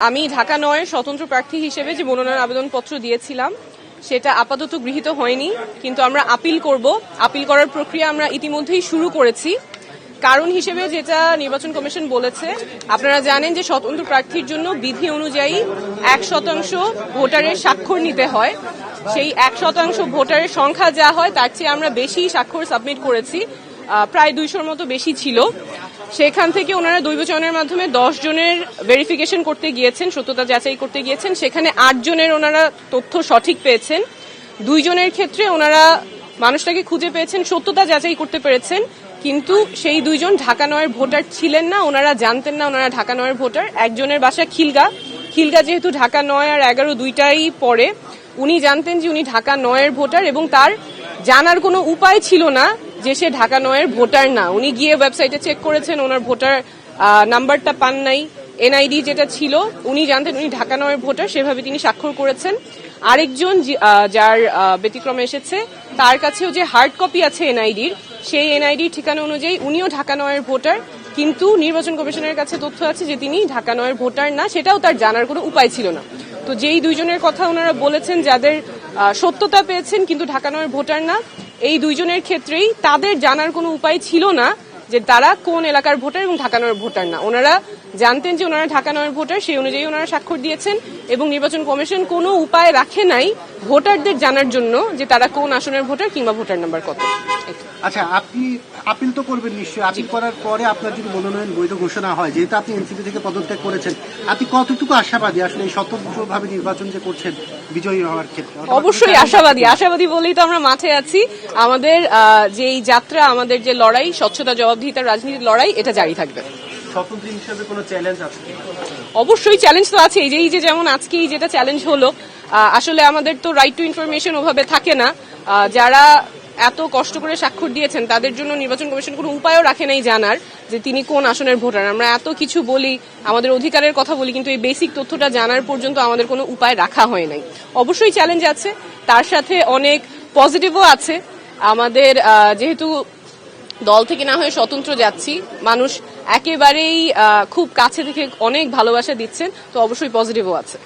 আমি ঢাকা ৯ স্বতন্ত্র প্রার্থী হিসেবে যে মনোনয়ন আবেদনপত্র দিয়েছিলাম সেটা আপাতত গৃহীত হয়নি, কিন্তু আমরা আপিল করব। আপিল করার প্রক্রিয়া আমরা ইতিমধ্যেই শুরু করেছি। কারণ হিসেবে যেটা নির্বাচন কমিশন বলেছে, আপনারা জানেন যে স্বতন্ত্র প্রার্থীর জন্য বিধি অনুযায়ী ১% ভোটারের স্বাক্ষর নিতে হয়। সেই ১% ভোটারের সংখ্যা যা হয় তার চেয়ে আমরা বেশি স্বাক্ষর সাবমিট করেছি, প্রায় ২০০-র মতো বেশি ছিল। সেখান থেকে ওনারা দৈব চয়নের মাধ্যমে 10 জনের ভেরিফিকেশন করতে গিয়েছেন, সত্যতা যাচাই করতে গিয়েছেন। সেখানে 8 জনের ওনারা তথ্য সঠিক পেয়েছেন। 2 জনের ক্ষেত্রে ওনারা মানুষটাকে খুঁজে পেয়েছেন, সত্যতা যাচাই করতে পেরেছেন, কিন্তু সেই 2 জন ঢাকা ৯-এর ভোটার ছিলেন না। ওনারা জানতেন না ওনারা ঢাকা ৯-এর ভোটার। একজনের বাসা খিলগা যেহেতু ঢাকা ৯ আর 11 দুইটাই পড়ে, উনি জানতেন যে উনি ঢাকা ৯-এর ভোটার এবং তার জানার কোনো উপায় ছিল না যে সে ঢাকা ৯-এর ভোটার না। উনি গিয়ে ওয়েবসাইটে চেক করেছেন, ওনার ভোটার নাম্বারটা পান নাই, এনআইডি যেটা ছিল উনি জানতেন উনি ঢাকা ৯-এর ভোটার, সেভাবে তিনি স্বাক্ষর করেছেন। আরেকজন যার ব্যতিক্রমে এসেছে, তার কাছেও যে হার্ড কপি আছে এনআইডির, সেই এনআইডির ঠিকানা অনুযায়ী উনিও ঢাকা ৯-এর ভোটার, কিন্তু নির্বাচন কমিশনের কাছে তথ্য আছে যে তিনি ঢাকা ৯-এর ভোটার না, সেটাও তার জানার কোনো উপায় ছিল না। তো যেই 2 জনের কথা ওনারা বলেছেন যাদের সত্যতা পেয়েছেন কিন্তু ঢাকা ৯-এর ভোটার না, এই 2 জনের ক্ষেত্রেই তাদের জানার কোনো উপায় ছিল না যে তারা কোন এলাকার ভোটার এবং ঢাকা ৯-এর ভোটার না। ওনারা জানতেন যে ওনারা ঢাকা ৯-এর ভোটার, সেই অনুযায়ী ওনারা স্বাক্ষর দিয়েছেন এবং নির্বাচন কমিশন কোনো উপায় রাখে নাই ভোটারদের জানার জন্য যে তারা কোন আসনের ভোটার কিংবা ভোটার নাম্বার কত। আচ্ছা, আপনি আপিল তো করবেন নিশ্চয়ই। আপিল করার পরে আপনার যদি মনোনয়ন বৈধ ঘোষণা হয়, যেহেতু আপনি এনসিপি থেকে পদত্যাগ করেছেন, আপনি কতটুকু আশাবাদী আসলে এই স্বতন্ত্রভাবে নির্বাচন যে করছেন বিজয়ী হওয়ার ক্ষেত্রে? অবশ্যই আশাবাদী বলেই তো আমরা মাঠে আছি। আমাদের যেই যাত্রা, আমাদের যে লড়াই, স্বচ্ছতা জবাবদিহিতার রাজনীতির লড়াই, এটা জারি থাকবে। স্বতন্ত্র হিসেবে কোনো চ্যালেঞ্জ আছে? অবশ্যই চ্যালেঞ্জ তো আছে। এই যে যেমন আজকেই যেটা চ্যালেঞ্জ হলো, আসলে আমাদের তো রাইট টু ইনফরমেশন ওভাবে থাকে না। যারা এত কষ্ট করে স্বাক্ষর দিয়েছেন তাদের জন্য নির্বাচন কমিশন কোনো উপায়ও রাখে নাই জানার যে তিনি কোন আসনের ভোটার। আমরা এত কিছু বলি, আমাদের অধিকারের কথা বলি, কিন্তু এই বেসিক তথ্যটা জানার পর্যন্ত আমাদের কোনো উপায় রাখা হয় নাই। অবশ্যই চ্যালেঞ্জ আছে, তার সাথে অনেক পজিটিভও আছে। আমাদের যেহেতু দল থেকে না হয়ে স্বতন্ত্র যাচ্ছি, মানুষ একেবারেই খুব কাছে থেকে অনেক ভালোবাসা দিচ্ছেন, তো অবশ্যই পজিটিভও আছে।